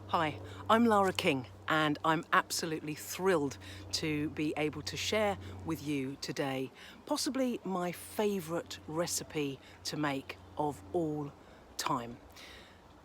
Hi, I'm Lara King and I'm absolutely thrilled to be able to share with you today possibly my favourite recipe to make of all time.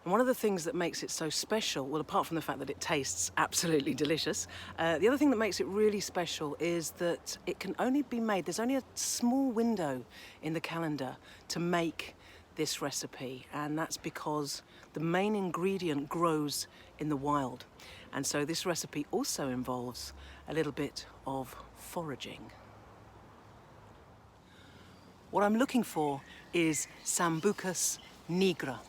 And one of the things that makes it so special, well, apart from the fact that it tastes absolutely delicious, the other thing that makes it really special is that it can only be made, there's only a small window in the calendar to make this recipe, and that's because the main ingredient grows in the wild. And so this recipe also involves a little bit of foraging. What I'm looking for is Sambucus nigra,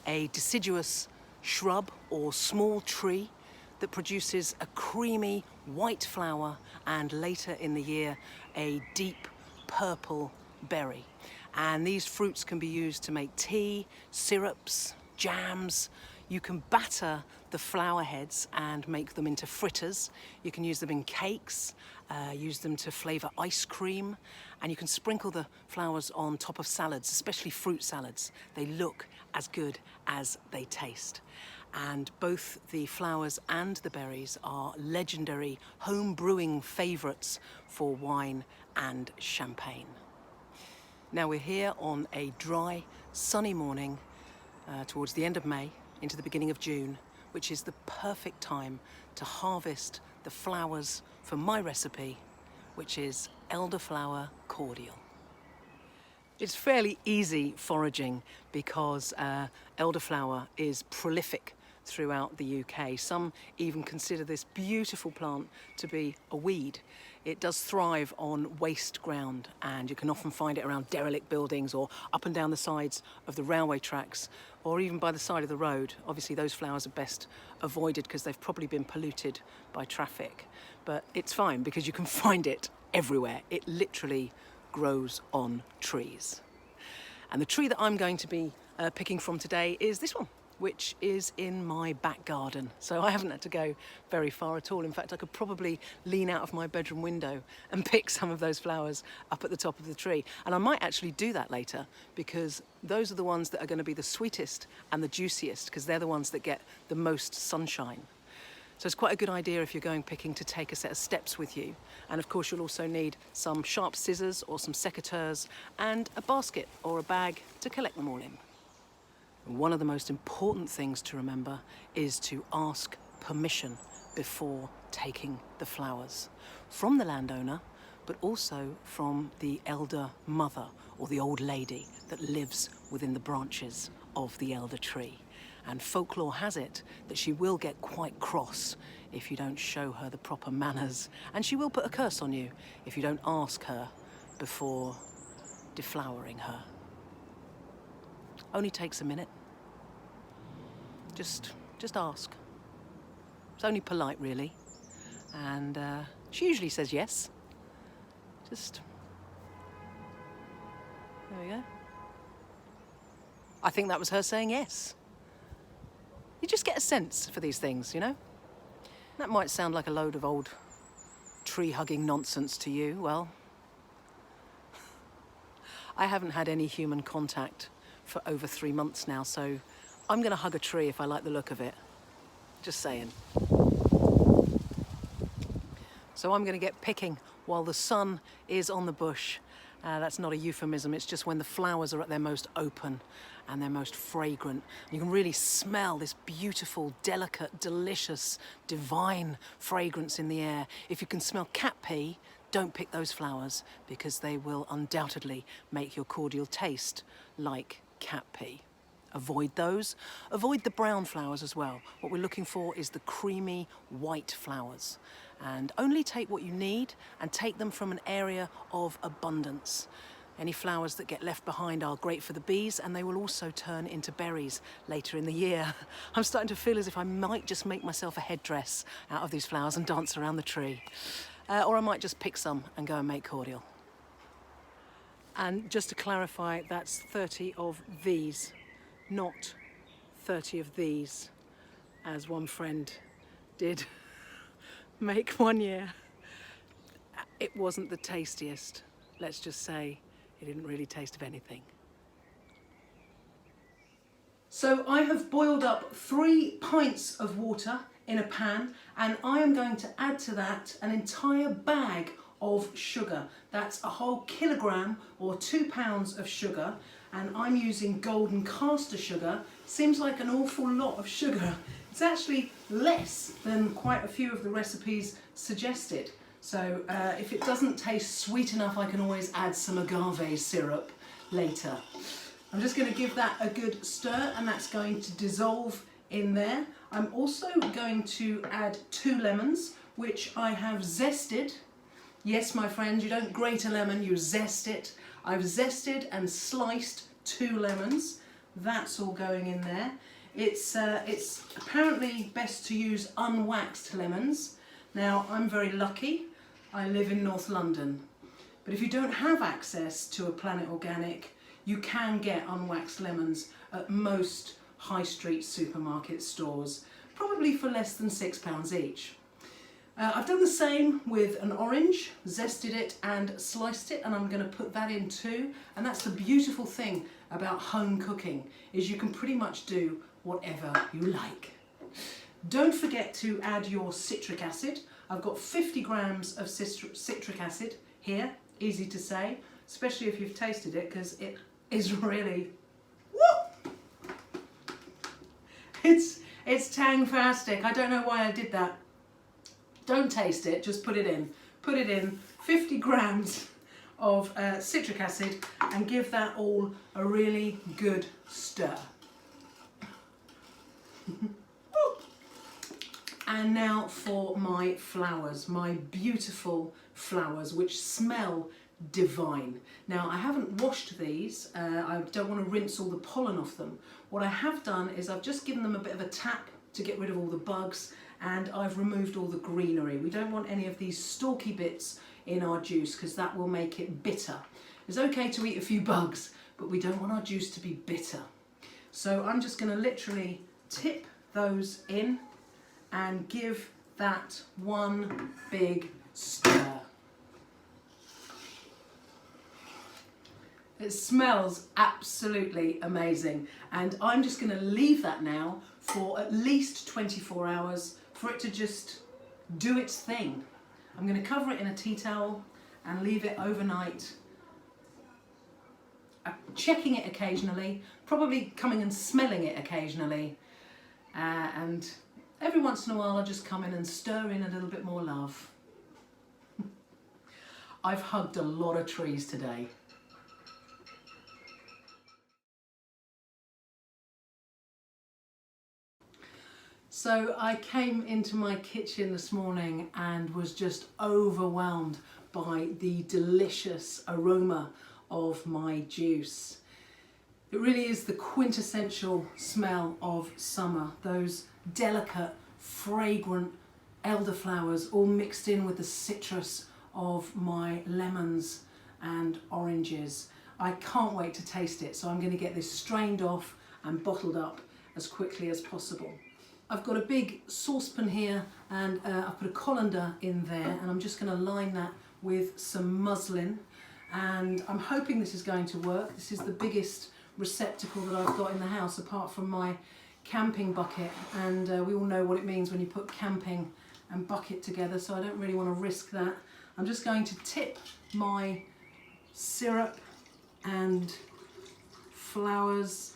a deciduous shrub or small tree that produces a creamy white flower and later in the year a deep purple berry. And these fruits can be used to make tea, syrups, jams. You can batter the flower heads and make them into fritters. You can use them in cakes, use them to flavour ice cream, and you can sprinkle the flowers on top of salads, especially fruit salads. They look as good as they taste. And both the flowers and the berries are legendary home brewing favourites for wine and champagne. Now we're here on a dry, sunny morning towards the end of May into the beginning of June, which is the perfect time to harvest the flowers for my recipe, which is elderflower cordial. It's fairly easy foraging because elderflower is prolific throughout the UK. Some even consider this beautiful plant to be a weed. It does thrive on waste ground, and you can often find it around derelict buildings or up and down the sides of the railway tracks or even by the side of the road. Obviously those flowers are best avoided because they've probably been polluted by traffic. But it's fine because you can find it everywhere. It literally grows on trees. And the tree that I'm going to be picking from today is this one, which is in my back garden. So I haven't had to go very far at all. In fact, I could probably lean out of my bedroom window and pick some of those flowers up at the top of the tree. And I might actually do that later because those are the ones that are going to be the sweetest and the juiciest because they're the ones that get the most sunshine. So it's quite a good idea if you're going picking to take a set of steps with you. And of course you'll also need some sharp scissors or some secateurs and a basket or a bag to collect them all in. One of the most important things to remember is to ask permission before taking the flowers from the landowner, but also from the elder mother or the old lady that lives within the branches of the elder tree. And folklore has it that she will get quite cross if you don't show her the proper manners, and she will put a curse on you if you don't ask her before deflowering her. Only takes a minute. Just ask. It's only polite, really. And she usually says yes. There we go. I think that was her saying yes. You just get a sense for these things, you know? That might sound like a load of old tree-hugging nonsense to you. Well, I haven't had any human contact for over 3 months now, so I'm going to hug a tree if I like the look of it. Just saying. So I'm going to get picking while the sun is on the bush. That's not a euphemism, it's just when the flowers are at their most open and their most fragrant. You can really smell this beautiful, delicate, delicious, divine fragrance in the air. If you can smell cat pee, don't pick those flowers because they will undoubtedly make your cordial taste like cat pee. Avoid those. Avoid the brown flowers as well. What we're looking for is the creamy white flowers. And only take what you need and take them from an area of abundance. Any flowers that get left behind are great for the bees, and they will also turn into berries later in the year. I'm starting to feel as if I might just make myself a headdress out of these flowers and dance around the tree. Or I might just pick some and go and make cordial. And just to clarify, that's 30 of these, not 30 of these, as one friend did make one year. It wasn't the tastiest. Let's just say it didn't really taste of anything. So I have boiled up 3 pints of water in a pan, and I am going to add to that an entire bag of sugar. That's a whole kilogram or 2 pounds of sugar, and I'm using golden caster sugar. Seems like an awful lot of sugar. It's actually less than quite a few of the recipes suggested. So if it doesn't taste sweet enough, I can always add some agave syrup later. I'm just going to give that a good stir, and that's going to dissolve in there. I'm also going to add 2 lemons, which I have zested. Yes, my friends, you don't grate a lemon, you zest it. I've zested and sliced 2 lemons. That's all going in there. It's apparently best to use unwaxed lemons. Now, I'm very lucky. I live in North London. But if you don't have access to a Planet Organic, you can get unwaxed lemons at most high street supermarket stores, probably for less than £6 each. I've done the same with an orange, zested it and sliced it, and I'm going to put that in too. And that's the beautiful thing about home cooking, is you can pretty much do whatever you like. Don't forget to add your citric acid. I've got 50 grams of citric acid here, easy to say, especially if you've tasted it, because it is really, woo! It's tang-fastic. I don't know why I did that. Don't taste it, just put it in. Put it in, 50 grams of citric acid, and give that all a really good stir. And now for my flowers, my beautiful flowers, which smell divine. Now, I haven't washed these. I don't want to rinse all the pollen off them. What I have done is I've just given them a bit of a tap to get rid of all the bugs, and I've removed all the greenery. We don't want any of these stalky bits in our juice, because that will make it bitter. It's okay to eat a few bugs, but we don't want our juice to be bitter. So I'm just going to literally tip those in and give that one big stir. It smells absolutely amazing, and I'm just going to leave that now for at least 24 hours for it to just do its thing. I'm going to cover it in a tea towel and leave it overnight, checking it occasionally, probably coming and smelling it occasionally, and every once in a while I'll just come in and stir in a little bit more love. I've hugged a lot of trees today. So I came into my kitchen this morning and was just overwhelmed by the delicious aroma of my juice. It really is the quintessential smell of summer, those delicate, fragrant elderflowers all mixed in with the citrus of my lemons and oranges. I can't wait to taste it, so I'm going to get this strained off and bottled up as quickly as possible. I've got a big saucepan here, and I've put a colander in there, and I'm just going to line that with some muslin, and I'm hoping this is going to work. This is the biggest receptacle that I've got in the house apart from my camping bucket, and we all know what it means when you put camping and bucket together, so I don't really want to risk that. I'm just going to tip my syrup and flowers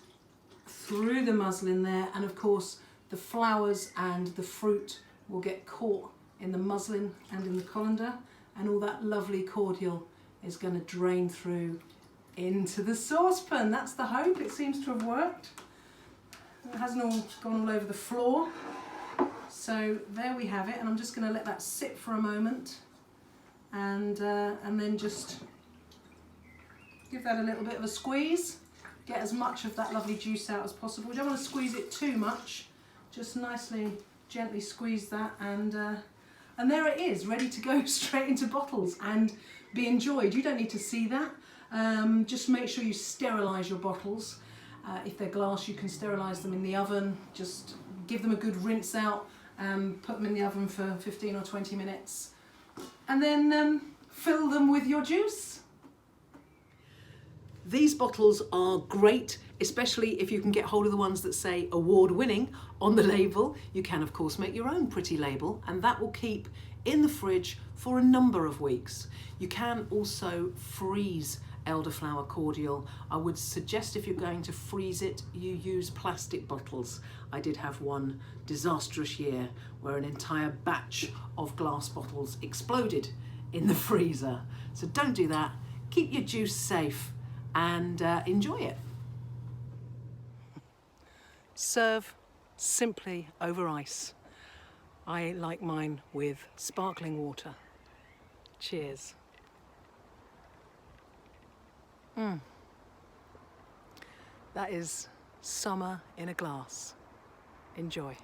through the muslin there, and of course the flowers and the fruit will get caught in the muslin and in the colander, and all that lovely cordial is going to drain through into the saucepan. That's the hope. It seems to have worked. It hasn't all gone all over the floor. So there we have it, and I'm just going to let that sit for a moment, and then just give that a little bit of a squeeze. Get as much of that lovely juice out as possible. We don't want to squeeze it too much. Just nicely, gently squeeze that, and there it is, ready to go straight into bottles and be enjoyed. You don't need to see that. Just make sure you sterilise your bottles. If they're glass, you can sterilise them in the oven. Just give them a good rinse out, put them in the oven for 15 or 20 minutes, and then fill them with your juice. These bottles are great especially if you can get hold of the ones that say award-winning on the label. You can of course make your own pretty label, and that will keep in the fridge for a number of weeks. You can also freeze elderflower cordial. I would suggest if you're going to freeze it, you use plastic bottles. I did have one disastrous year where an entire batch of glass bottles exploded in the freezer. So don't do that. Keep your juice safe and enjoy it. Serve simply over ice. I like mine with sparkling water. Cheers. That is summer in a glass. Enjoy.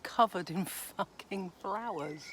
Covered in fucking flowers.